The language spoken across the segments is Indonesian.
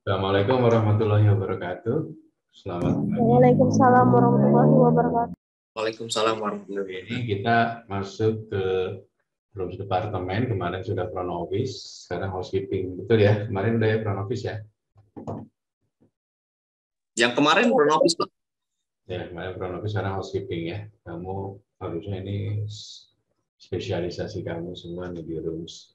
Assalamualaikum warahmatullahi wabarakatuh. Selamat pagi. Waalaikumsalam warahmatullahi wabarakatuh. Waalaikumsalam warahmatullahi Ini wabarakatuh. kita masuk ke terus departemen. Kemarin sudah front office, sekarang housekeeping. Betul ya? Kemarin udah ya front office ya? Yang kemarin front office, Pak. Ya, kemarin front office, sekarang housekeeping ya. Kamu harusnya ini spesialisasi kamu semua nih di rooms.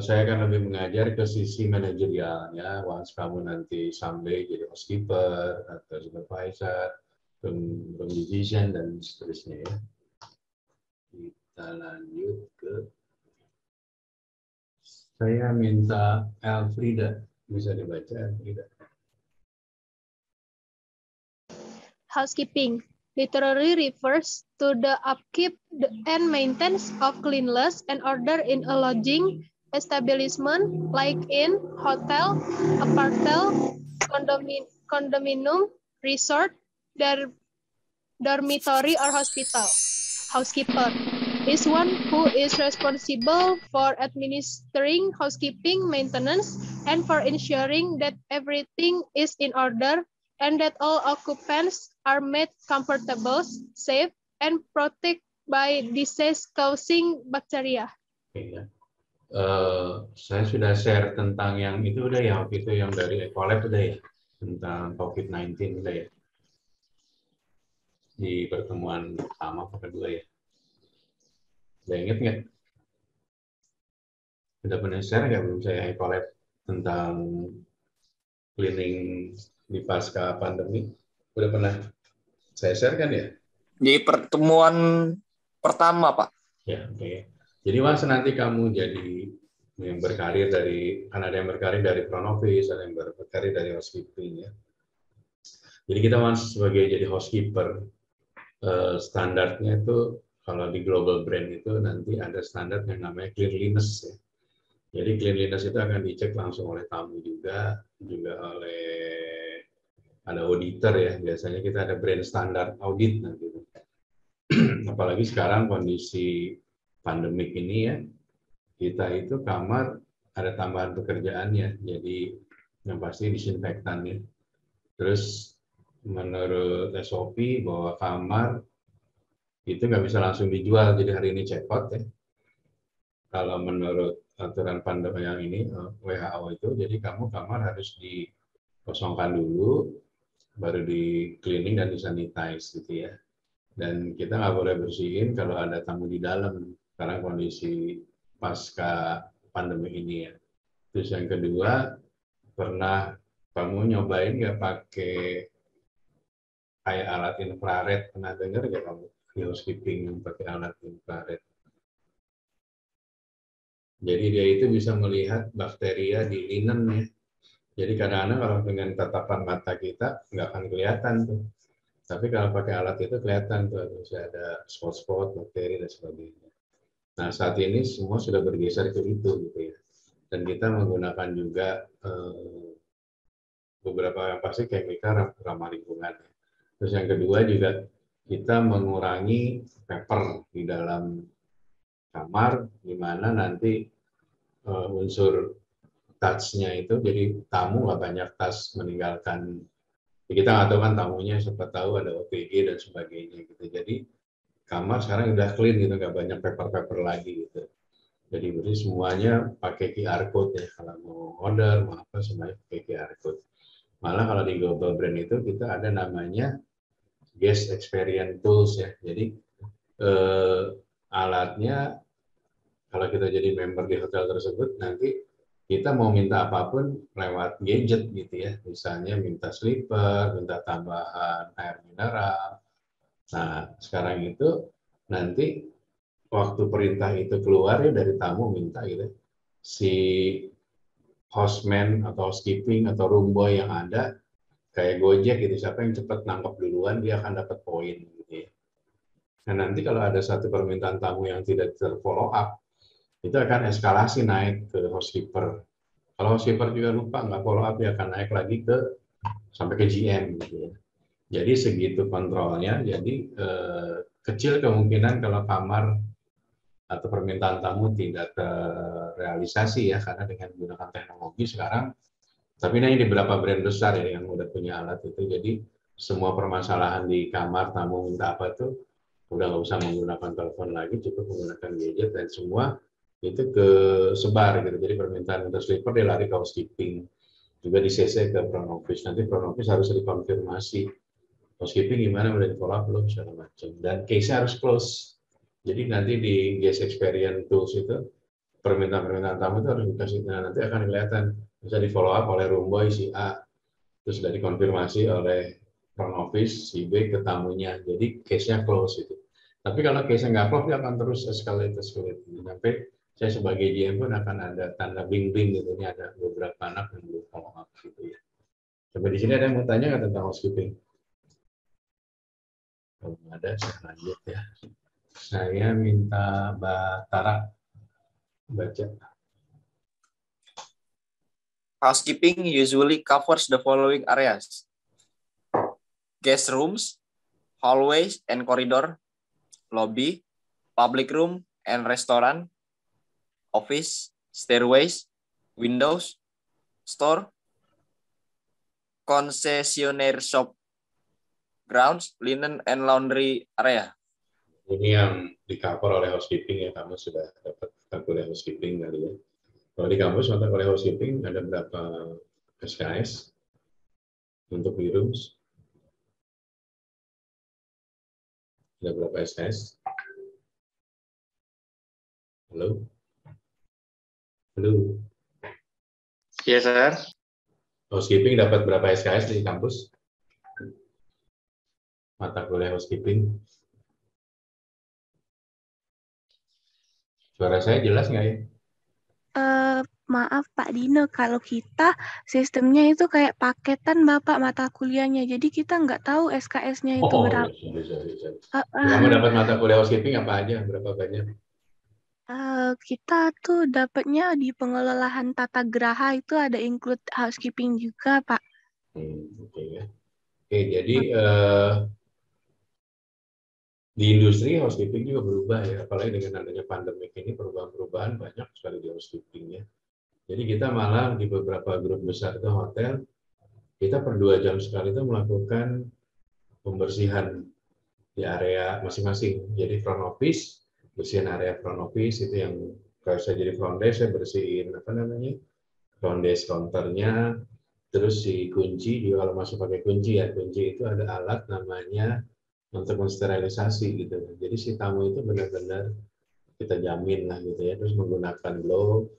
Saya akan lebih mengajar ke sisi manajerialnya. Once kamu nanti someday jadi housekeeper atau supervisor, room division dan seterusnya ya. Kita lanjut ke, saya minta Elfrida, bisa dibaca Elfrida. Housekeeping literally refers to the upkeep and maintenance of cleanliness and order in a lodging establishment like in hotel, apartment, condominium, resort, dormitory, or hospital. Housekeeper is one who is responsible for administering housekeeping maintenance and for ensuring that everything is in order and that all occupants are made comfortable, safe, and protected by disease-causing bacteria. Oke, ya. Saya sudah share tentang yang itu udah ya, waktu itu yang dari Ecolab udah ya, tentang COVID-19 udah ya, di pertemuan pertama atau kedua ya. Udah inget nggak? Udah pernah share nggak belum saya Ecolab tentang cleaning di pasca pandemi? Udah pernah saya share kan ya? Di pertemuan pertama, Pak. Ya, oke. Jadi once nanti kamu jadi yang berkarir dari, kan ada yang berkarir dari front office, ada yang berkarir dari housekeeping ya. Jadi kita once sebagai jadi housekeeper, standarnya itu kalau di global brand itu nanti ada standar yang namanya cleanliness ya. Jadi cleanliness itu akan dicek langsung oleh tamu juga oleh ada auditor ya. Biasanya kita ada brand standard audit nanti. Apalagi sekarang kondisi pandemik ini ya, kita itu kamar ada tambahan pekerjaannya. Jadi yang pasti disinfektan ya. Terus menurut SOP bahwa kamar itu nggak bisa langsung dijual, jadi hari ini check out ya. Kalau menurut aturan pandemi yang ini WHO itu, jadi kamu kamar harus dikosongkan dulu, baru di cleaning dan disanitize gitu ya. Dan kita nggak boleh bersihin kalau ada tamu di dalam, sekarang kondisi pasca pandemi ini ya. Terus yang kedua, pernah kamu nyobain nggak pakai kayak alat infrared? Pernah dengar nggak kamu di housekeeping pakai alat infrared? Jadi dia itu bisa melihat bakteria di linen ya. Jadi kadang-kadang kalau dengan tatapan mata kita nggak akan kelihatan tuh. Tapi kalau pakai alat itu kelihatan tuh, bisa ada spot-spot, bakteri dan sebagainya. Nah saat ini semua sudah bergeser ke itu gitu ya. Dan kita menggunakan juga beberapa yang pasti chemical ramah lingkungan. Terus yang kedua juga kita mengurangi paper di dalam kamar, di mana nanti unsur touch-nya itu, jadi tamu nggak banyak touch meninggalkan. Kita nggak tahu kan tamunya, siapa tahu ada OTG dan sebagainya gitu. Jadi kamar sekarang udah clean gitu, nggak banyak paper-paper lagi gitu. Jadi berarti semuanya pakai QR code ya, kalau mau order mau apa semuanya pakai QR code. Malah kalau di global brand itu kita ada namanya guest experience tools ya. Jadi alatnya kalau kita jadi member di hotel tersebut nanti kita mau minta apapun lewat gadget gitu ya. Misalnya minta slipper, minta tambahan air mineral. Nah, sekarang itu nanti waktu perintah itu keluar ya dari tamu minta gitu. Si hostman atau housekeeping atau room boy yang ada kayak Gojek gitu, siapa yang cepat nangkep duluan dia akan dapat poin gitu ya. Nah, nanti kalau ada satu permintaan tamu yang tidak terfollow up, itu akan eskalasi naik ke housekeeper. Kalau housekeeper juga lupa nggak follow up, dia akan naik lagi ke sampai ke GM gitu ya. Jadi segitu kontrolnya. Jadi kecil kemungkinan kalau kamar atau permintaan tamu tidak terrealisasi ya, karena dengan menggunakan teknologi sekarang Tapi ini di beberapa brand besar ya yang udah punya alat itu, jadi semua permasalahan di kamar tamu minta apa tuh udah nggak usah menggunakan telepon lagi, cukup menggunakan gadget dan semua itu kesebar gitu. Jadi permintaan untuk slipper dia lari ke housekeeping, juga di CC ke front office. Nanti front office harus dikonfirmasi housekeeping gimana, udah di follow up belum, segala macam. Dan case-nya harus close. Jadi nanti di guest experience tools itu permintaan-permintaan tamu itu harus dikasih, nah, nanti akan kelihatan bisa di follow up oleh room boy si A, terus sudah dikonfirmasi oleh front office si B ke tamunya, jadi case-nya close itu. Tapi kalau case-nya nggak close, dia akan terus escalate sampai saya sebagai GM pun akan ada tanda bing-bing gitu, ini ada beberapa anak yang belum follow up gitu ya. Sampai di sini ada yang mau tanya nggak tentang housekeeping? Kalau ada, saya lanjut ya. Saya minta Mbak Tara baca. Housekeeping usually covers the following areas: guest rooms, hallways and corridor, lobby, public room and restaurant, office, stairways, windows, store, concessionaire shop, grounds, linen and laundry area. Ini yang di cover oleh housekeeping ya, kamu sudah dapat kuliah housekeeping kali ya. Kalau di kampus mata kuliah housekeeping ada berapa SKS untuk di rooms? Ada berapa SKS? Halo? Halo? Yes, sir. Housekeeping dapat berapa SKS di kampus? Mata kuliah housekeeping. Suara saya jelas nggak ya? Maaf Pak Dino, kalau kita sistemnya itu kayak paketan Bapak mata kuliahnya, jadi kita nggak tahu SKS-nya itu Oh, berapa. sorry. Kamu dapat mata kuliah housekeeping apa aja? Berapa banyak? Kita tuh dapatnya di pengelolaan tata geraha itu ada include housekeeping juga Pak. Oke ya. Oke, jadi di industri housekeeping juga berubah ya, apalagi dengan adanya pandemi ini perubahan-perubahan banyak sekali di housekeeping ya. Jadi kita malah di beberapa grup besar itu hotel, kita per 2 jam sekali itu melakukan pembersihan di area masing-masing. Jadi front office, bersihin area front office itu yang kalau saya jadi front desk, saya bersihin apa namanya front desk counternya, terus si kunci juga kalau masuk pakai kunci ya, kunci itu ada alat namanya untuk mensterilisasi gitu. Jadi si tamu itu benar-benar kita jamin lah gitu ya, terus menggunakan glove,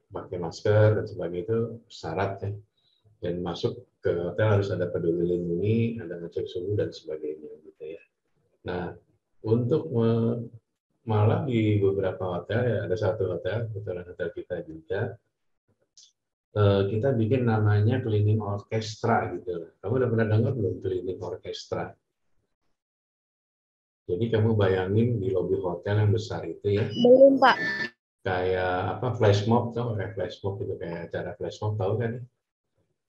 pakai masker dan sebagainya itu syarat ya. Dan masuk ke hotel harus ada peduli lindungi, ada ngecek suhu dan sebagainya gitu ya. Nah, untuk malah di beberapa hotel ya, ada satu hotel, kebetulan hotel kita juga, kita bikin namanya cleaning orchestra gitu. Kamu udah pernah dengar belum cleaning orchestra? Jadi kamu bayangin di lobi hotel yang besar itu ya, Belum, Pak. kayak apa flash mob, tau kayak flash mob itu, kayak acara flash mob tahu kan?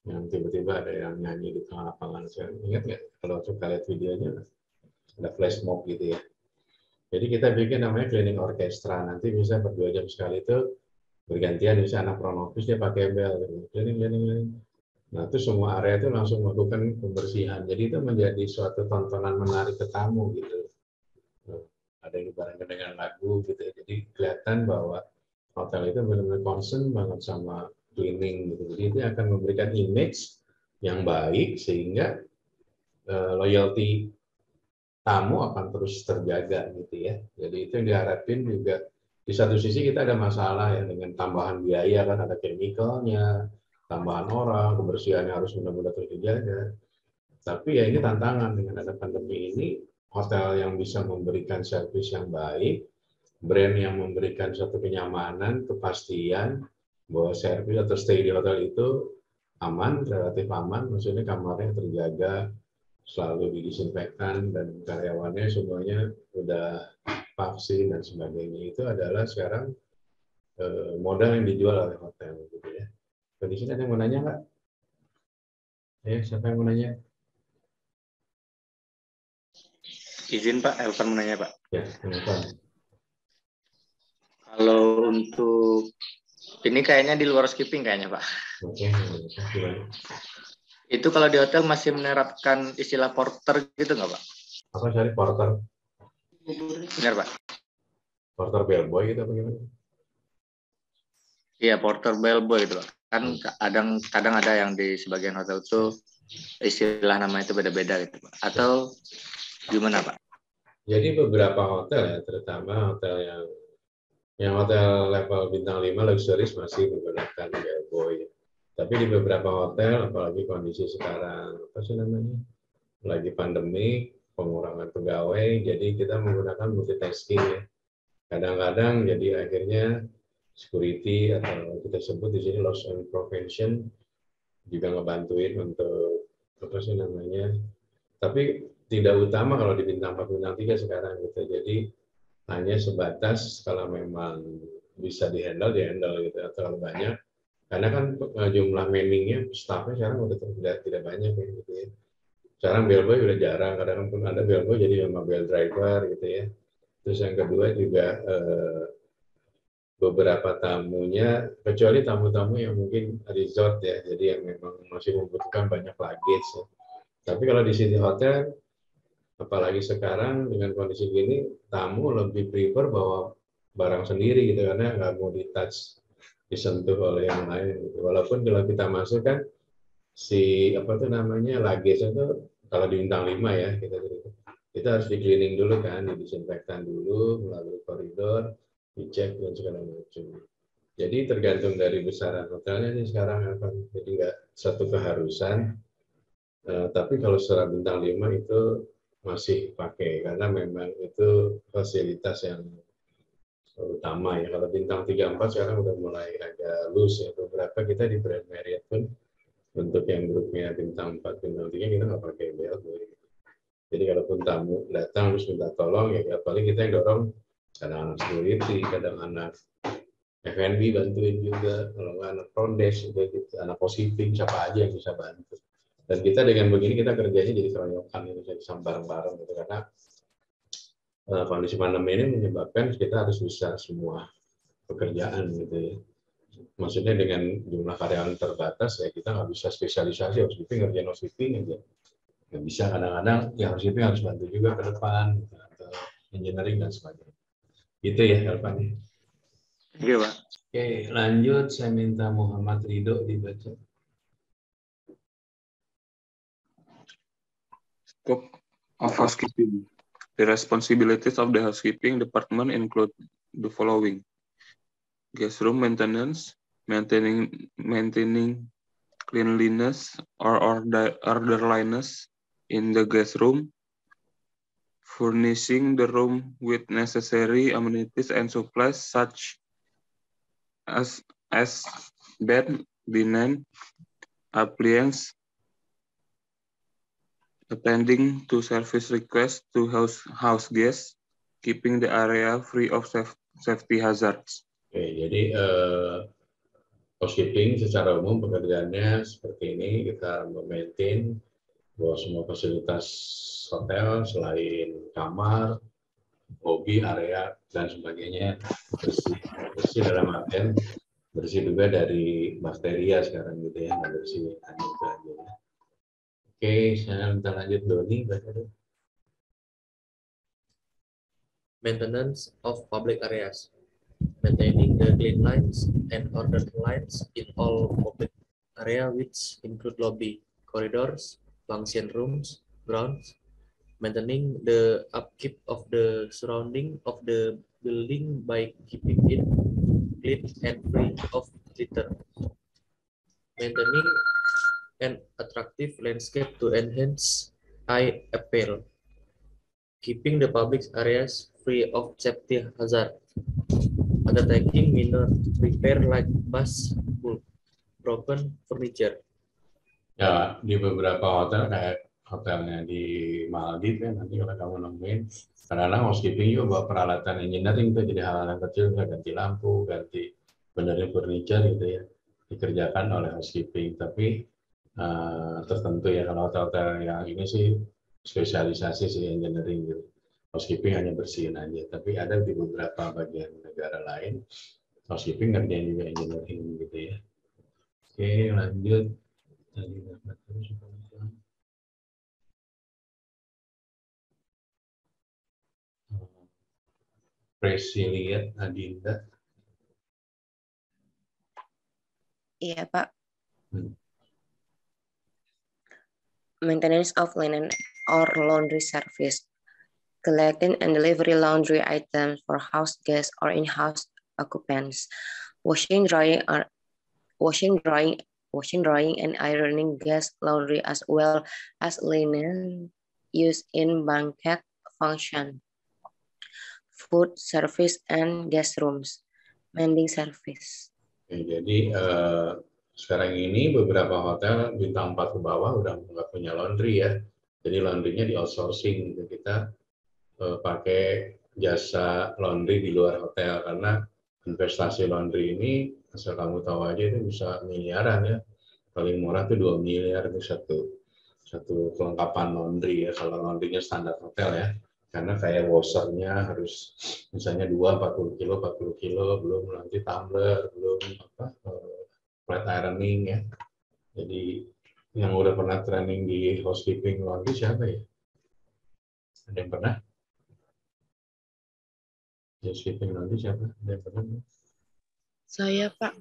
Yang tiba-tiba ada yang nyanyi di tengah lapangan. Saya ingat nggak kalau suka lihat videonya ada flash mob gitu ya. Jadi kita bikin namanya cleaning orchestra. Nanti bisa per 2 jam sekali itu bergantian, bisa anak front office dia pakai bel, cleaning. Nah itu semua area itu langsung melakukan pembersihan. Jadi itu menjadi suatu tontonan menarik ke tamu gitu. Ada yang dibarengkan dengan lagu gitu ya. Jadi kelihatan bahwa hotel itu benar-benar concern banget sama cleaning gitu. Jadi itu akan memberikan image yang baik sehingga loyalty tamu akan terus terjaga gitu ya. Jadi itu yang diharapin juga. Di satu sisi kita ada masalah ya dengan tambahan biaya kan, ada chemicalnya, tambahan orang, kebersihannya harus benar-benar terus dijaga. Tapi ya ini tantangan dengan ada pandemi ini, hotel yang bisa memberikan servis yang baik, brand yang memberikan suatu kenyamanan, kepastian bahwa servis atau stay di hotel itu aman, relatif aman, maksudnya kamarnya terjaga, selalu didisinfektan dan karyawannya semuanya udah vaksin dan sebagainya. Itu adalah sekarang modal yang dijual oleh hotel gitu ya. Di sini ada yang mau nanya nggak? Siapa yang mau nanya? Izin Pak, Elvan menanya Pak. Ya, silakan. Kalau untuk Ini kayaknya di luar housekeeping kayaknya, Pak. Oke, gimana? Itu kalau di hotel masih menerapkan istilah porter gitu nggak, Pak? Apa cari porter Benar, Pak? bellboy gitu apa gimana? Iya, porter bellboy gitu, Pak. Kan kadang ada yang di sebagian hotel itu istilah nama itu beda-beda gitu, Pak. Atau gimana, Pak? Jadi beberapa hotel ya, terutama hotel yang hotel level bintang 5 luxuries masih menggunakan bellboy. Tapi di beberapa hotel, apalagi kondisi sekarang, apa sih namanya, lagi pandemi, pengurangan pegawai, jadi kita menggunakan multitasking ya. Kadang-kadang jadi akhirnya security atau kita sebut di sini loss and prevention juga ngebantuin untuk apa sih namanya. Tapi tidak utama kalau di bintang 4, bintang 3 sekarang gitu. Jadi hanya sebatas kalau memang bisa dihandle gitu, atau kalau banyak, karena kan jumlah manning-nya, staff-nya sekarang udah tidak banyak ya, gitu ya. Sekarang bellboy udah jarang, kadang pun ada bellboy jadi memang bell driver gitu ya. Terus yang kedua juga beberapa tamunya, kecuali tamu-tamu yang mungkin resort ya, jadi yang memang masih membutuhkan banyak luggage ya. Tapi kalau di City Hotel, apalagi sekarang dengan kondisi gini, tamu lebih prefer bawa barang sendiri gitu, karena nggak mau di-touch, disentuh oleh yang lain gitu. Walaupun kalau kita masuk kan si apa tuh namanya luggage itu kalau di bintang 5 ya kita harus di cleaning dulu kan, didisinfektan dulu melalui koridor, dicek dan segala macam. Jadi tergantung dari besaran hotelnya nih sekarang apa. Jadi nggak satu keharusan. Tapi kalau secara bintang 5 itu masih pakai karena memang itu fasilitas yang utama ya. Kalau bintang 3, 4 sekarang udah mulai agak loose ya. Beberapa kita di Brand Marriott pun untuk yang grupnya bintang 4, bintang 3 kita nggak pakai bellboy. Jadi kalaupun tamu datang terus minta tolong ya paling kita yang dorong, kadang anak security, kadang anak F&B bantuin juga, kalau nggak anak front desk juga gitu, anak housekeeping, siapa aja yang bisa bantu. Dan kita dengan begini kita kerjanya jadi keroyokan, jadi bareng-bareng gitu, karena kondisi pandemi ini menyebabkan kita harus bisa semua pekerjaan gitu ya. Maksudnya dengan jumlah karyawan terbatas ya kita nggak bisa spesialisasi housekeeping, ngerjain housekeeping aja nggak bisa. Kadang-kadang ya housekeeping harus bantu juga ke depan atau engineering dan sebagainya gitu ya Elvan. Iya, Pak. Oke, lanjut saya minta Muhammad Ridho dibaca. Scope of housekeeping. The responsibilities of the housekeeping department include the following: guest room maintenance, maintaining cleanliness or orderliness in the guest room, furnishing the room with necessary amenities and supplies such as bed, linen, appliances, attending to service requests to house guests, keeping the area free of safety hazards. Oke, jadi housekeeping secara umum pekerjaannya seperti ini, kita memaintain bahwa semua fasilitas hotel selain kamar, hobi, area dan sebagainya bersih. Bersih dalam artian bersih juga dari bakteria sekarang gitu ya, nggak bersih hanya itu aja. Oke, saya minta lanjut Doni, baca dulu. Maintenance of public areas, maintaining the clean lines and ordered lines in all public area, which include lobby, corridors, function rooms, grounds, maintaining the upkeep of the surrounding of the building by keeping it clean and free of litter, maintaining an attractive landscape to enhance eye appeal, keeping the public areas free of safety hazard, undertaking minor repair like bus, broken furniture. Ya, di beberapa hotel kayak hotelnya di Maldives ya, nanti kalau kamu nemuin, kadang-kadang housekeeping juga bawa peralatan engineering tuh, jadi hal-hal yang kecil, ganti lampu, ganti benerin furniture gitu ya, dikerjakan oleh housekeeping. Tapi tertentu ya, kalau hotel-hotel yang ini sih spesialisasi sih engineering gitu. Housekeeping hanya bersihin aja. Tapi ada di beberapa bagian negara lain housekeeping ngerjain juga engineering gitu ya. Oke, lanjut. Presiliat Adinda. Iya, Pak. Hmm. Maintenance of linen or laundry service. Collecting and delivery laundry items for house guests or in-house occupants. Washing, drying, and ironing guest laundry as well as linen used in banquet function. Food service and guest rooms. Mending service. Jadi sekarang ini beberapa hotel bintang 4 ke bawah udah nggak punya laundry ya. Jadi laundrynya di outsourcing. Kita pakai jasa laundry di luar hotel karena investasi laundry ini asal kamu tahu aja itu bisa miliaran ya. Paling murah tuh 2 miliar itu satu kelengkapan laundry ya, kalau laundrynya standar hotel ya. Karena kayak washernya harus misalnya 40 kilo, belum nanti tumbler, belum flat ironing ya. Jadi yang udah pernah training di housekeeping laundry siapa ya? Ada yang pernah? Housekeeping laundry siapa? Ada yang pernah? Saya, Pak.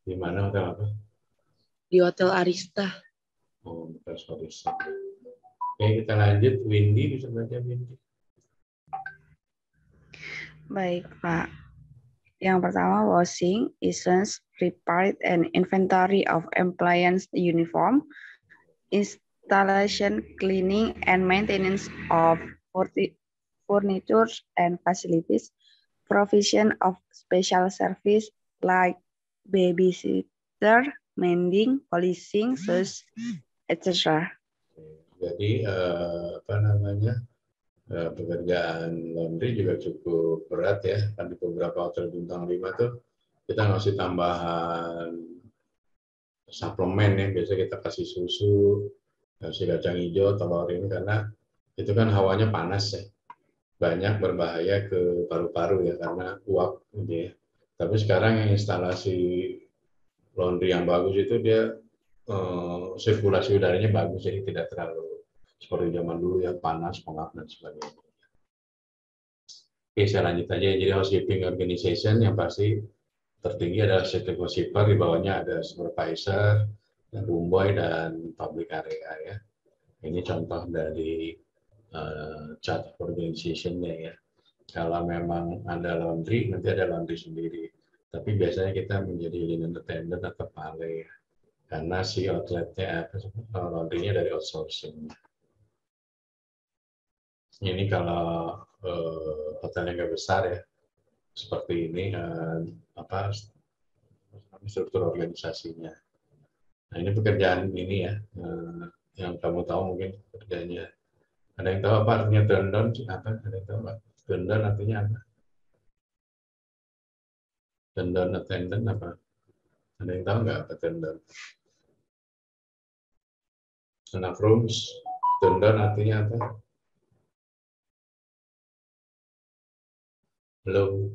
Di mana, hotel apa? Di Hotel Arista. Oh, Hotel Arista. Oke, kita lanjut. Windy, bisa baca Windy? Baik, Pak. Yang pertama, washing, essence, prepared, and inventory of appliance uniform, installation, cleaning, and maintenance of furniture and facilities, provision of special service like babysitter, mending, polishing, etc. Jadi pekerjaan laundry juga cukup berat ya. Kan di beberapa hotel bintang 5 tuh kita ngasih tambahan suplemen ya. Biasa kita kasih susu, kasih kacang hijau, telur ini karena itu kan hawanya panas ya. Banyak berbahaya ke paru-paru ya karena uap gitu ya. Tapi sekarang yang instalasi laundry yang bagus itu dia sirkulasi udaranya bagus, jadi tidak terlalu seperti zaman dulu ya panas, pengap dan sebagainya. Oke, saya lanjut aja. Jadi housekeeping organization yang pasti tertinggi adalah safety housekeeper, di bawahnya ada supervisor, dan room boy dan public area ya. Ini contoh dari chart organization-nya ya. Kalau memang ada laundry, nanti ada laundry sendiri. Tapi biasanya kita menjadi linen attendant atau valet ya. Karena si outletnya, laundry-nya dari outsourcing. Ini kalau hotel yang nggak besar ya, seperti ini struktur organisasinya. Nah ini pekerjaan ini ya, yang kamu tahu mungkin pekerjaannya. Ada yang tahu apa artinya turn down? Apa? Ada yang tahu apa? Turn down artinya apa? Turn down attendant apa? Ada yang tahu nggak apa turn down? Anak rooms, turn down artinya apa? Belum.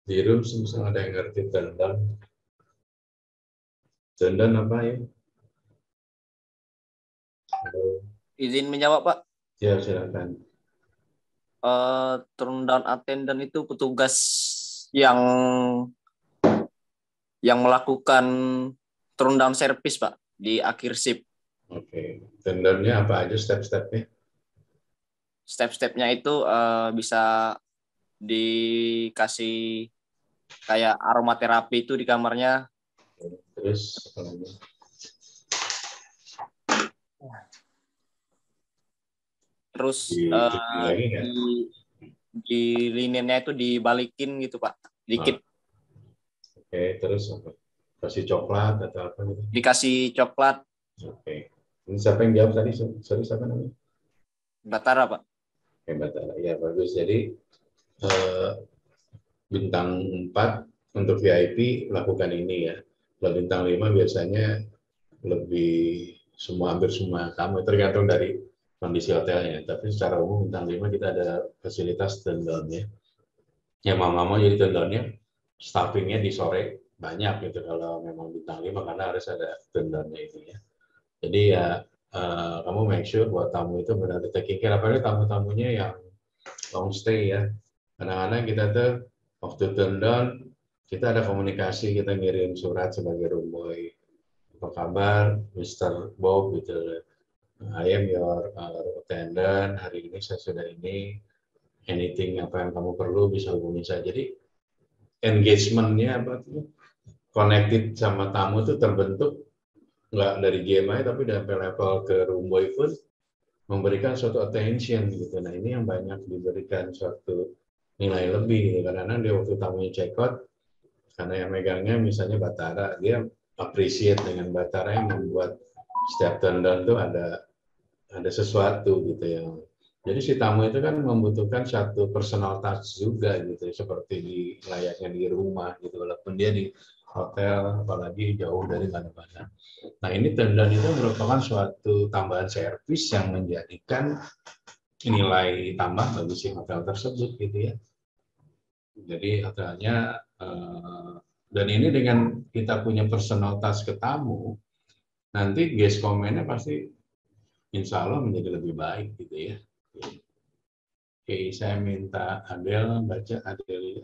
Di rooms misalnya ada yang ngerti turn down. Turn down apa ya? Halo. Izin menjawab, Pak. Ya, silakan. Turn down attendant itu petugas yang melakukan turn down service, Pak, di akhir shift. Oke. Turn down-nya apa aja step-stepnya? Step-stepnya itu bisa dikasih kayak aromaterapi itu di kamarnya. Terus apa lagi? Terus di linennya itu dibalikin gitu, Pak, dikit. Oke, terus apa? Kasih coklat atau apa gitu? Dikasih coklat. Oke. Ini siapa yang jawab tadi? Sorry, siapa namanya? Batara, Pak. Oke, Batara. Ya, bagus. Jadi bintang 4 untuk VIP lakukan ini ya. Kalau bintang 5 biasanya hampir semua tamu, tergantung dari kondisi hotelnya. Tapi secara umum bintang 5 kita ada fasilitas turn down ya. Ya mau nggak mau jadi tendonnya staffingnya di sore banyak gitu kalau memang bintang 5 karena harus ada tendonnya itu ya. Jadi ya kamu make sure buat tamu itu benar taking care, apalagi tamu-tamunya yang long stay ya. Kadang-kadang kita tuh waktu turn down kita ada komunikasi, kita ngirim surat sebagai room boy, apa kabar Mr. Bob gitu, I am your attendant, hari ini saya sudah ini, anything apa yang kamu perlu bisa hubungi saya. Jadi engagement-nya apa tuh, connected sama tamu itu terbentuk nggak dari GMI tapi dari level ke room boy pun memberikan suatu attention gitu. Nah ini yang banyak diberikan suatu nilai lebih. Karena dia waktu tamunya check out, karena yang megangnya misalnya Batara, dia appreciate dengan Batara yang membuat setiap turn down tuh ada sesuatu gitu ya. Jadi si tamu itu kan membutuhkan satu personal touch juga gitu, seperti di layaknya di rumah gitu, walaupun dia di hotel, apalagi jauh dari mana-mana. Nah ini turn down itu merupakan suatu tambahan servis yang menjadikan nilai tambah bagi si hotel tersebut gitu ya. Jadi hotelnya dan ini dengan kita punya personal touch ke tamu, nanti guest comment-nya pasti insya Allah menjadi lebih baik gitu ya. Oke, saya minta Adel baca. Adel.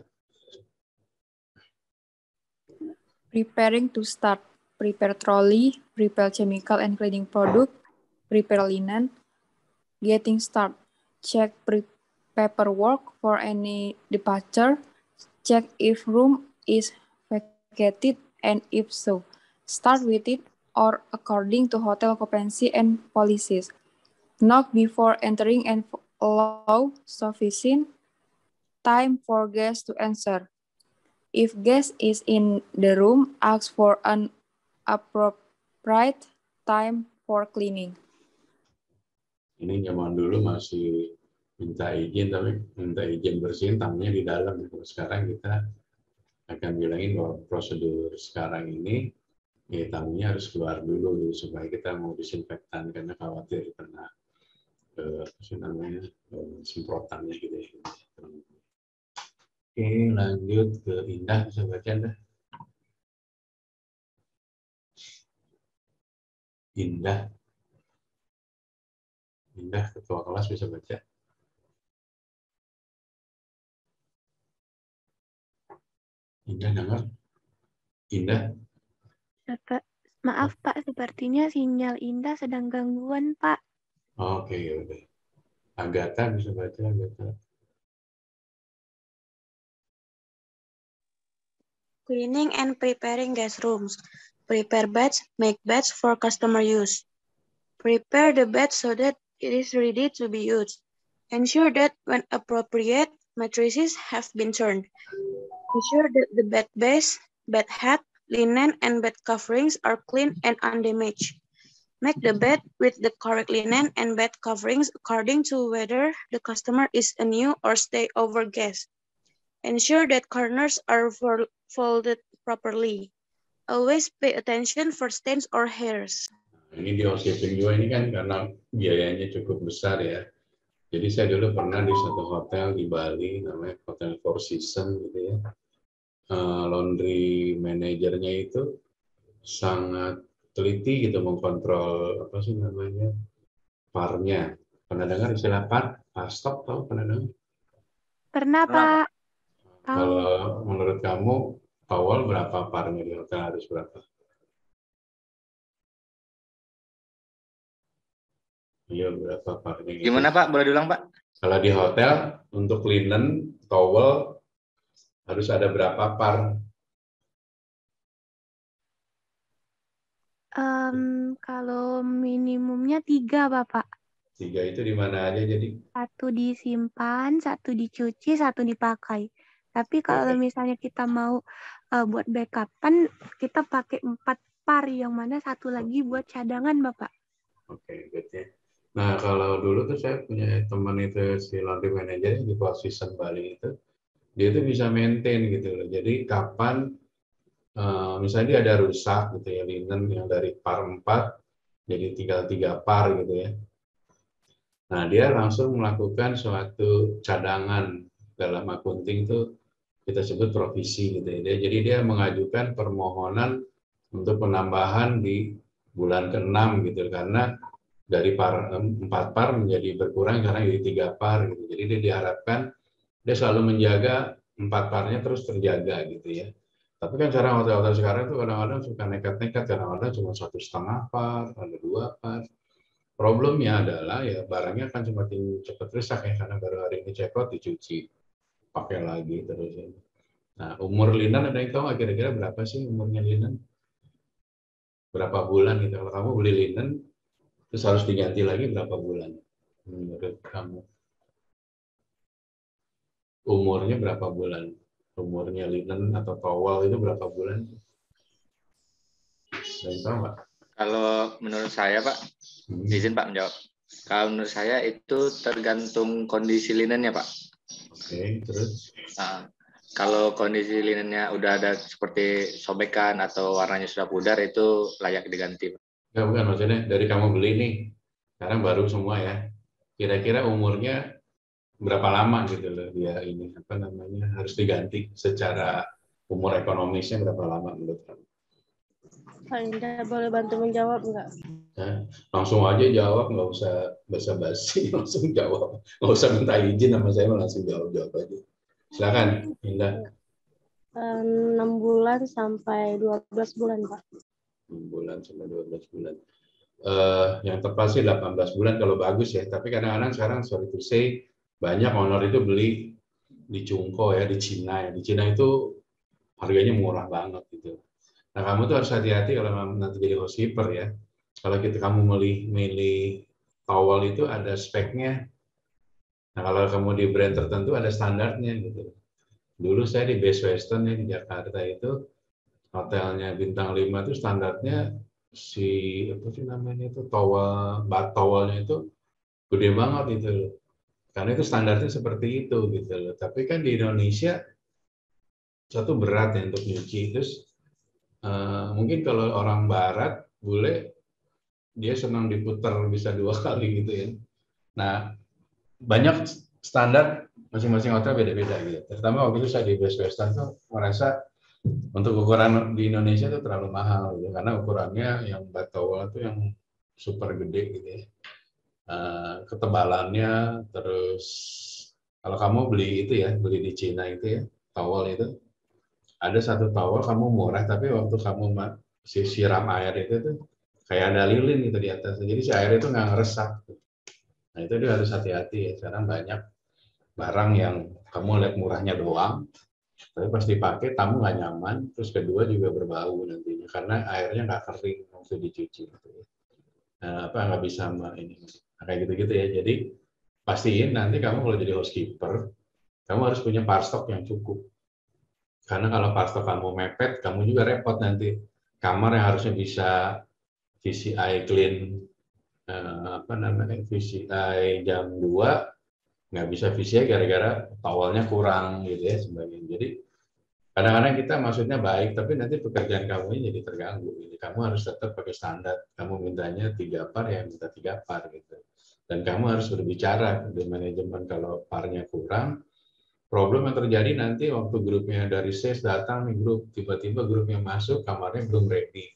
Preparing to start. Prepare trolley, prepare chemical and cleaning product, prepare linen, getting start. Check paperwork for any departure, check if room is vacated and if so, start with it or according to hotel occupancy and policies. Knock before entering and allow sufficient time for guests to answer. If guest is in the room, ask for an appropriate time for cleaning. Ini zaman dulu masih minta izin, tapi minta izin bersihin tamunya di dalam. Sekarang kita akan bilangin bahwa prosedur sekarang ini ya tamunya harus keluar dulu supaya kita mau disinfektan karena khawatir kena semprotannya gitu ya. Oke, lanjut ke Indah, bisa baca Indah. Indah, ketua kelas bisa baca. Indah dengar? Indah? Maaf Pak, sepertinya sinyal Indah sedang gangguan Pak. Oke, ya udah. Agatha bisa baca, Agatha. Cleaning and preparing guest rooms. Prepare beds, make beds for customer use. Prepare the bed so that it is ready to be used. Ensure that when appropriate, mattresses have been turned. Ensure that the bed base, bed head, linen, and bed coverings are clean and undamaged. Make the bed with the correct linen and bed coverings according to whether the customer is a new or stay-over guest. Ensure that corners are folded properly. Always pay attention for stains or hairs. Ini di housekeeping juga ini kan karena biayanya cukup besar ya. Jadi saya dulu pernah di satu hotel di Bali, namanya Hotel Four Seasons gitu ya. Laundry manajernya itu sangat teliti gitu mengkontrol apa sih namanya parnya. Pernah dengar istilah par stop tahu pernah dengar? Pernah Pak. Kalau menurut kamu awal berapa parnya di hotel harus berapa? Iya berapa parnya? Gitu. Gimana Pak? Boleh diulang Pak? Kalau di hotel untuk linen, towel harus ada berapa par? Kalau minimumnya 3 Bapak. 3 itu di mana aja jadi? 1 disimpan, 1 dicuci, 1 dipakai. Tapi kalau misalnya kita mau buat backupan, kita pakai 4 par, yang mana 1 lagi buat cadangan, Bapak. Oke, good ya. Nah, kalau dulu tuh saya punya teman itu, si laundry manager di Four Seasons Bali itu, dia itu bisa maintain gitu loh. Jadi kapan, misalnya dia ada rusak gitu ya, linen yang dari par 4, jadi tinggal 3 par gitu ya. Nah, dia langsung melakukan suatu cadangan dalam akunting itu kita sebut provisi gitu ya. Jadi dia mengajukan permohonan untuk penambahan di bulan ke-6 gitu, karena dari 4 par menjadi berkurang karena jadi 3 par gitu. Jadi dia diharapkan dia selalu menjaga 4 parnya terus terjaga gitu ya. Tapi kan cara hotel-hotel sekarang tuh kadang-kadang suka nekat-nekat, kadang-kadang cuma 1,5 par, ada 2 par. Problemnya adalah ya barangnya akan semakin cepat rusak ya, karena baru hari ini check out dicuci, pakai lagi terus ya. Nah, umur linen ada yang tahu nggak kira-kira berapa sih umurnya linen? Berapa bulan gitu? Kalau kamu beli linen, terus harus diganti lagi berapa bulan? Menurut kamu? Umurnya berapa bulan? Umurnya linen atau towel itu berapa bulan? Ada yang tahu nggak? Kalau menurut saya, Pak, izin Pak menjawab. Kalau menurut saya itu tergantung kondisi linennya, Pak. Oke, terus? Nah, kalau kondisi linennya udah ada seperti sobekan atau warnanya sudah pudar, itu layak diganti. Enggak, bukan, maksudnya dari kamu beli nih, sekarang baru semua ya. Kira-kira umurnya berapa lama gitu loh dia ini apa namanya harus diganti secara umur ekonomisnya berapa lama menurut kamu? Pak Indra boleh bantu menjawab nggak? Nah, langsung aja jawab, nggak usah basa-basi, langsung jawab, nggak usah minta izin sama saya, langsung jawab aja. Silakan, Indah. 6 bulan sampai 12 bulan, Pak. 6 bulan sampai 12 bulan. Yang tepat sih 18 bulan kalau bagus ya, tapi kadang-kadang sekarang sorry to say banyak owner itu beli di Cungko ya, di Cina ya. Di Cina itu harganya murah banget gitu. Nah, kamu tuh harus hati-hati kalau nanti jadi housekeeper ya. Kalau kamu milih towel itu ada speknya. Nah, kalau kamu di brand tertentu ada standarnya gitu. Dulu saya di Best Western ya, di Jakarta itu hotelnya bintang 5 itu standarnya apa sih namanya itu towelnya itu gede banget gitu loh. Karena itu standarnya seperti itu gitu loh. Tapi kan di Indonesia satu berat ya untuk nyuci. Terus mungkin kalau orang Barat bule dia senang diputar bisa 2 kali gitu ya. Nah, banyak standar masing-masing hotel beda-beda gitu. Terutama waktu itu saya di Best Western tuh merasa untuk ukuran di Indonesia itu terlalu mahal gitu, karena ukurannya yang towel itu yang super gede gitu ya. Ketebalannya, terus kalau kamu beli itu ya, beli di Cina itu ya, towel itu ada satu towel kamu murah, tapi waktu kamu siram air itu tuh kayak ada lilin gitu di atas, jadi si air itu nggak ngeresap. Nah itu dia harus hati-hati ya, sekarang banyak barang yang kamu lihat murahnya doang, tapi pas dipakai tamu nggak nyaman, terus kedua juga berbau nantinya karena airnya nggak kering waktu dicuci. Nah, nggak bisa ini kayak gitu-gitu ya. Jadi pastiin nanti kamu kalau jadi housekeeper, kamu harus punya par stok yang cukup. Karena kalau par stok kamu mepet, kamu juga repot nanti. Kamar yang harusnya bisa VCI clean VCI jam 2 nggak bisa VCI gara-gara towelnya kurang gitu ya sebagainya. Jadi kadang-kadang kita maksudnya baik, tapi nanti pekerjaan kamu ini jadi terganggu. Jadi kamu harus tetap pakai standar. Kamu mintanya 3 par ya minta 3 par gitu. Dan kamu harus berbicara di manajemen kalau parnya kurang. Problem yang terjadi nanti waktu grupnya dari sales datang nih grup, tiba-tiba grupnya masuk, kamarnya belum ready.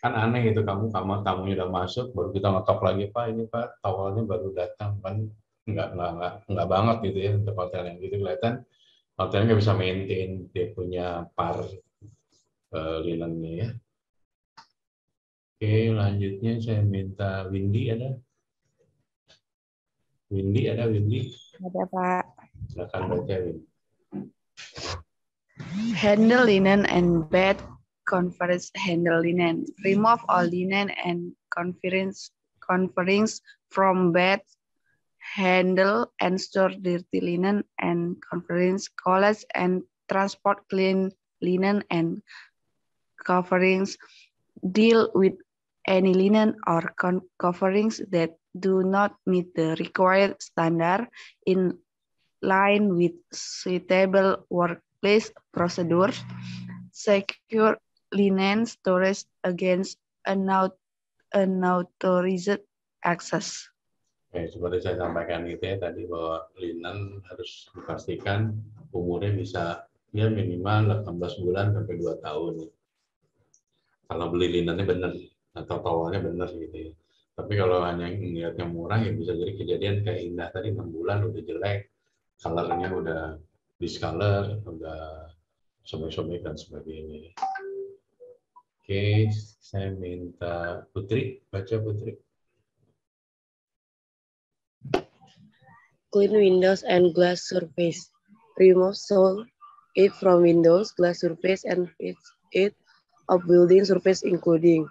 Kan aneh gitu, kamar tamunya udah masuk, baru kita ngetok lagi, Pak ini Pak towelnya baru datang, kan nggak banget gitu ya untuk hotel yang gitu. Kelihatan hotelnya nggak bisa maintain dia punya par linennya ya. Oke, lanjutnya saya minta Windy ada? Windy? Ada, Pak. Silakan baca, Windy. Handle linen and bed conference handle linen. Remove all linen and coverings from bed. Handle and store dirty linen and coverings. Collect and transport clean linen and coverings. Deal with any linen or coverings that do not meet the required standard in line with suitable workplace procedures. Secure linen storage against unauthorized access. Oke, seperti saya sampaikan gitu ya tadi bahwa linen harus dipastikan umurnya bisa dia minimal 18 bulan sampai 2 tahun. Kalau beli linennya benar atau towelnya benar gitu ya. Tapi kalau hanya ngeliatnya murah ya bisa jadi kejadian kayak Indah tadi 6 bulan udah jelek, colornya udah discolor, udah sobek-sobek dan sebagainya. Oke, saya minta Putri, baca Putri. Clean windows and glass surface. Remove soil it from windows, glass surface, and fix it of building surface including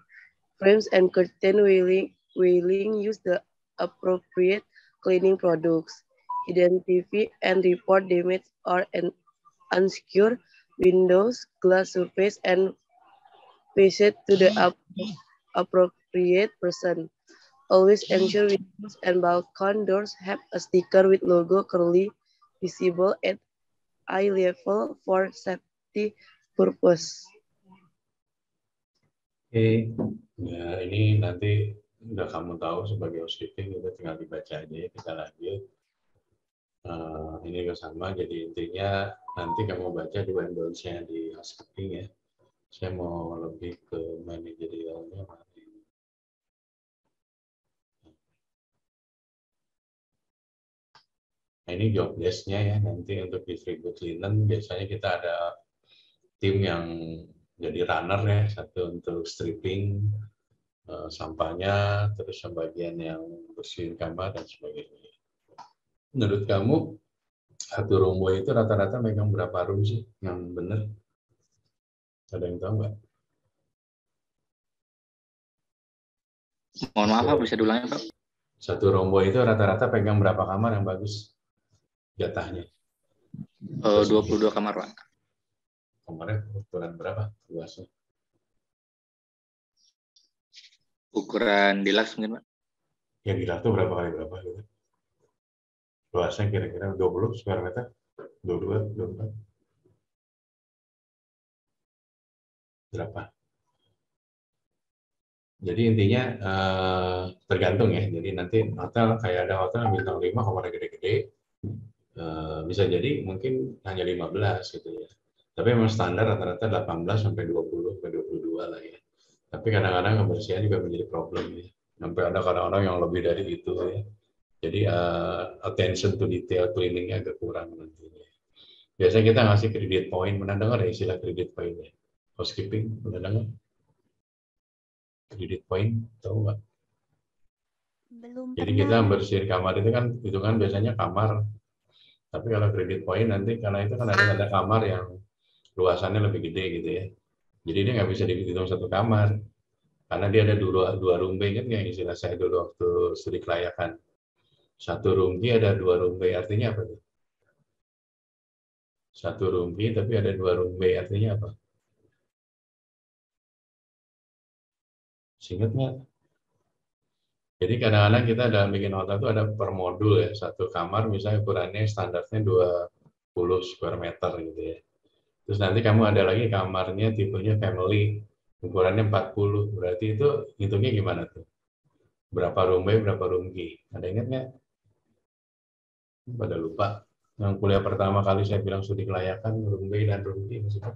frames and curtain wailing. Use the appropriate cleaning products. Identify and report damage or unsecure windows, glass surface, and pass it to the appropriate person. Always ensure windows and balcony doors have a sticker with logo clearly visible at eye level for safety purpose. Oke, ya ini nanti udah kamu tahu sebagai housekeeping, kita tinggal dibaca aja ya, kita lanjut. Ini juga sama, jadi intinya nanti kamu baca do and don'ts-nya di housekeeping ya. Saya mau lebih ke manajerialnya. Nah, ini job desk-nya ya, nanti untuk distribute linen biasanya kita ada tim yang jadi runner ya, satu untuk stripping sampahnya, terus sebagian yang bersihin kamar dan sebagainya. Menurut kamu satu roomboy itu rata-rata megang berapa room sih yang benar? Ada yang tahu nggak? Mohon maaf Pak, bisa diulangi Pak? Satu roomboy itu rata-rata pegang berapa kamar yang bagus jatahnya? 22 kamar Pak. Kamarnya ukuran berapa luasnya? Ukuran deluxe mungkin Pak? Ya deluxe itu berapa kali berapa gitu? Luasnya kira-kira 20 square meter? 22, 24? Berapa? Jadi intinya tergantung ya. Jadi nanti hotel kayak ada hotel bintang 5 kamarnya gede-gede, bisa jadi mungkin hanya 15 gitu ya. Tapi memang standar rata-rata 18 sampai 20 sampai 22 lah ya. Tapi kadang-kadang kebersihan juga menjadi problem ya. Sampai ada kadang-kadang yang lebih dari itu ya. Jadi attention to detail cleaningnya agak kurang nantinya. Biasanya kita ngasih credit point, pernah dengar ya istilah credit point ya? Housekeeping, pernah dengar? Credit point, tahu nggak? Belum Jadi pernah. kita bersihin kamar itu kan biasanya kamar. Tapi kalau credit point nanti karena itu kan ada kamar yang luasannya lebih gede gitu ya. Jadi dia nggak bisa dihitung satu kamar. Karena dia ada dua room bay, kan yang istilah saya dulu waktu studi kelayakan. Satu room key ada 2 room bay, artinya apa tuh? Satu room key tapi ada 2 room bay, artinya apa? Ingat nggak? Jadi kadang-kadang kita dalam bikin hotel itu ada per modul ya, satu kamar misalnya ukurannya standarnya 20 square meter gitu ya. Terus nanti kamu ada lagi kamarnya tipenya family, ukurannya 40, berarti itu hitungnya gimana tuh? Berapa room bay, berapa room key? Ada ingat nggak? Pada lupa. Yang kuliah pertama kali saya bilang studi kelayakan, room bay dan room key maksudnya.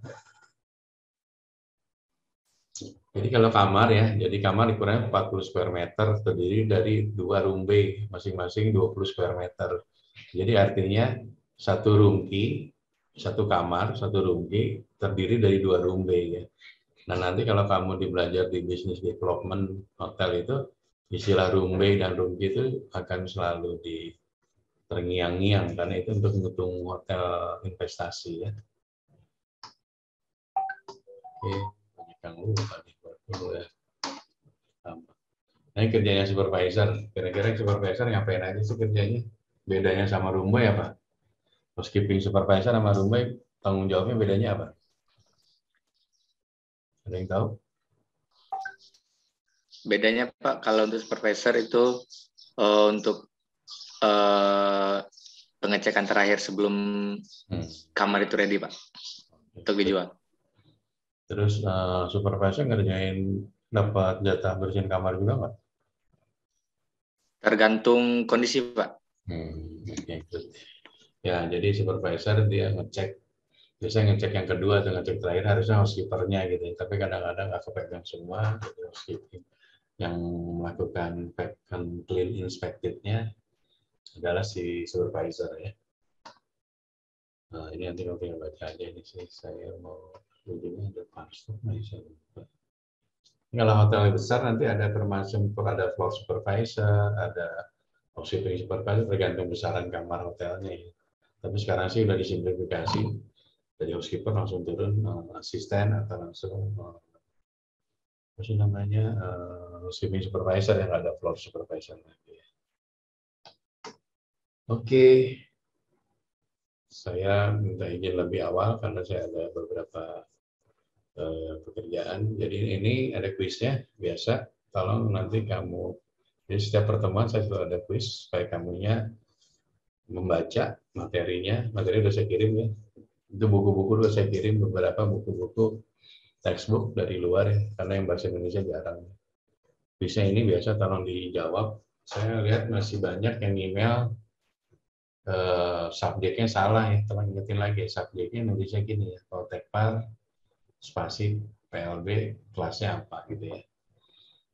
Jadi kalau kamar ya, jadi kamar ukurannya 40 square meter, terdiri dari 2 room bay, masing-masing 20 square meter. Jadi artinya satu room key, satu kamar, satu room key, terdiri dari 2 room bay ya. Nah nanti kalau kamu belajar di business development hotel itu, istilah room bay dan room key itu akan selalu di terngiang-ngiang, karena itu untuk menghitung hotel investasi ya. Oke, banyak yang lupa nih. Nah, ini kerjanya supervisor. Kira-kira supervisor ngapain aja sih kerjanya? Bedanya sama room boy apa? Housekeeping supervisor sama room boy, tanggung jawabnya bedanya apa? Ada yang tahu? Bedanya Pak, kalau untuk supervisor itu untuk pengecekan terakhir sebelum kamar itu ready Pak, untuk dijual. Terus supervisor ngerjain dapat jatah bersihin kamar juga nggak? Tergantung kondisi Pak. Okay. Ya, jadi supervisor dia ngecek Biasanya ngecek yang kedua atau ngecek terakhir harusnya housekeeper-nya gitu ya. Tapi kadang-kadang nggak kepegang semua, jadi housekeeping. Yang melakukan clean inspected-nya adalah si supervisor ya. Nah, ini nanti kalau tinggal baca aja ini sih, saya mau ujungnya ada password, nah saya lupa. Kalau hotel besar nanti ada termasuk ada floor supervisor, ada housekeeping supervisor, tergantung besaran kamar hotelnya ya. Tapi sekarang sih udah disimplifikasi, dari housekeeper langsung turun asisten atau langsung apa sih namanya housekeeping supervisor yang ada floor supervisor lagi. Oke. Saya minta izin lebih awal karena saya ada beberapa pekerjaan. Jadi ini ada kuisnya biasa. Tolong nanti kamu, jadi setiap pertemuan saya selalu ada kuis supaya kamunya membaca materinya. Materi udah saya kirim ya. Itu buku-buku udah saya kirim, beberapa buku-buku textbook dari luar ya, karena yang bahasa Indonesia jarang. Kuisnya ini biasa tolong dijawab. Saya lihat masih banyak yang email subjeknya salah ya, teman ingetin lagi subjeknya nulisnya gini ya, kalau Tekpar spasi PLB kelasnya apa gitu ya.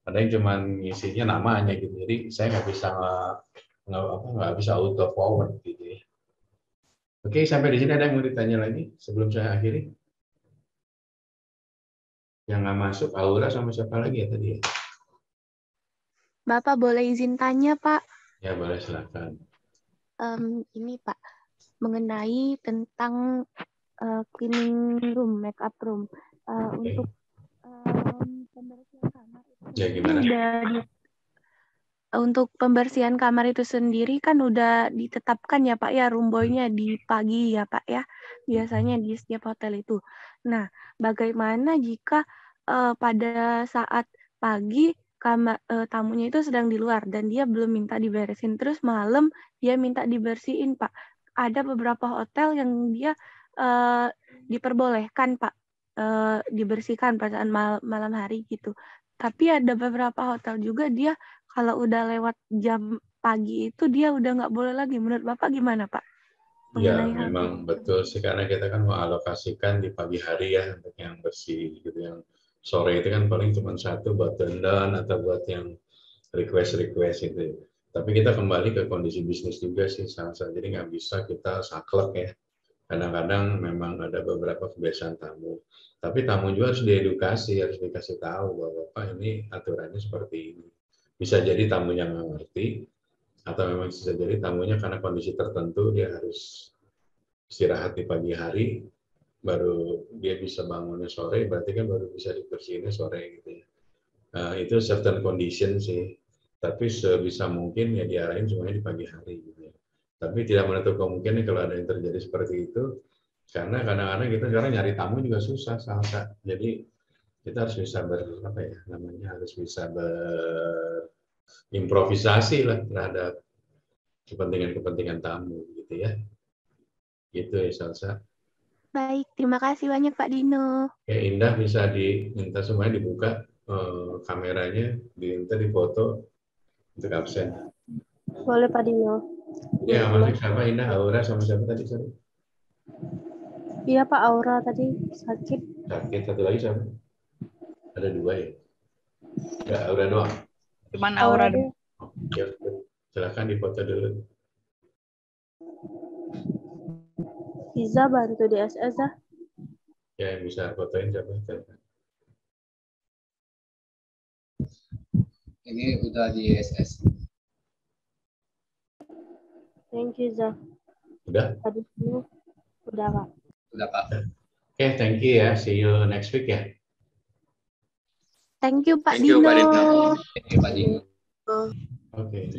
Ada yang cuman ngisinya namanya gitu, jadi saya nggak bisa auto forward gitu ya. Oke, sampai di sini ada yang mau ditanya lagi sebelum saya akhiri? Yang nggak masuk Aura sama siapa lagi ya tadi ya? Bapak boleh izin tanya, Pak? Ya boleh, silakan. Ini Pak, mengenai tentang cleaning room, makeup room. Untuk pembersihan kamar itu ya, gimana? Untuk pembersihan kamar itu sendiri kan udah ditetapkan ya Pak ya, room boy-nya di pagi ya Pak ya, biasanya di setiap hotel itu. Nah, bagaimana jika pada saat pagi tamunya itu sedang di luar dan dia belum minta diberesin, terus malam dia minta dibersihin Pak. Ada beberapa hotel yang dia diperbolehkan Pak dibersihkan pada saat malam hari gitu. Tapi ada beberapa hotel juga dia kalau udah lewat jam pagi itu dia udah nggak boleh lagi. Menurut Bapak gimana Pak? Ya, memang betul sih, karena kita kan mau alokasikan di pagi hari ya untuk yang bersih gitu, yang sore itu kan paling cuma satu buat dandan atau buat yang request itu. Tapi kita kembali ke kondisi bisnis juga sih, jadi nggak bisa kita saklek ya. Kadang-kadang memang ada beberapa kebiasaan tamu. Tapi tamu juga harus diedukasi, harus dikasih tahu bahwa Pak ini aturannya seperti ini. Bisa jadi tamunya nggak ngerti, atau memang bisa jadi tamunya karena kondisi tertentu dia harus istirahat di pagi hari, baru dia bisa bangunnya sore, berarti kan baru bisa dibersihinnya sore gitu ya. Itu certain condition sih, tapi sebisa mungkin ya diarahin semuanya di pagi hari gitu ya. Tapi tidak menutup kemungkinan kalau ada yang terjadi seperti itu, karena kadang-kadang kita sekarang nyari tamu juga susah, Salsa. Jadi kita harus bisa harus bisa berimprovisasi lah terhadap kepentingan tamu gitu ya. Gitu ya Salsa. Baik, terima kasih banyak Pak Dino. Ya, Indah bisa diminta semuanya dibuka kameranya, diminta difoto untuk absen. Boleh Pak Dino. Ya, masuk siapa Indah? Aura sama siapa tadi? Sorry. Iya Pak, Aura tadi sakit. Sakit, satu lagi siapa? Ada dua ya? Ya, Aura doang. Cuman Aura. Ya, silakan difoto dulu. Iza bantu di SS ah. Ya, yang bisa fotoin siapa? Ini udah di SS. Thank you, Iza. Udah? Tadi dulu. Udah, Pak. Udah, Pak. Oke, thank you ya. See you next week ya. Thank you, Pak Dino. Thank you, Pak Dino. Oke.